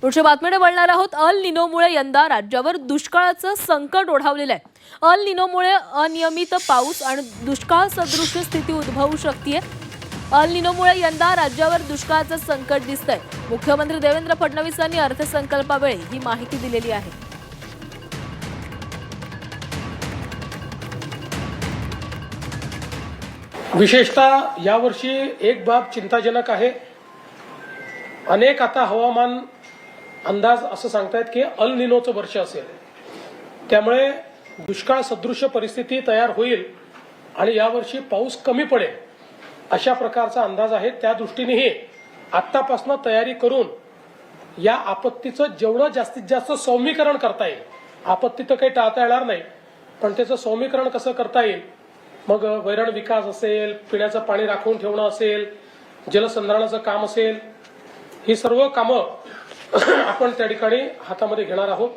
पुढच्या बातमीकडे वळणार आहोत। अल निनोमुळे यंदा राज्यावर दुष्काळाचं संकट ओढावलेलं आहे। अल निनोमुळे अनियमित पाऊस आणि दुष्काळ सदृश स्थिती उद्भवू शकते। अल निनोमुळे यंदा राज्यावर दुष्काळाचं संकट दिसतंय। मुख्यमंत्री देवेंद्र फडणवीस यांनी अर्थसंकल्पावेळी ही माहिती दिलेली आहे। विशेषतः यावर्षी एक बाब चिंताजनक आहे। अनेक आता हवामान अंदाज असं सांगतायत की अल निनोचं वर्ष असेल, त्यामुळे दुष्काळ सदृश परिस्थिती तयार होईल आणि यावर्षी पाऊस कमी पडेल अशा प्रकारचा अंदाज आहे। त्या दृष्टीनेही आत्तापासून तयारी करून या आपत्तीचं जेवढं जास्तीत जास्त सौम्यीकरण करता येईल, आपत्ती तर काही टाळता येणार नाही, पण त्याचं सौम्यीकरण कसं करता येईल, मग वैरण विकास असेल, पिण्याचं पाणी राखून ठेवणं असेल, जलसंधारणाचं काम असेल, ही सर्व कामं आपण त्या ठिकाणी हातामध्ये घेणार आहोत।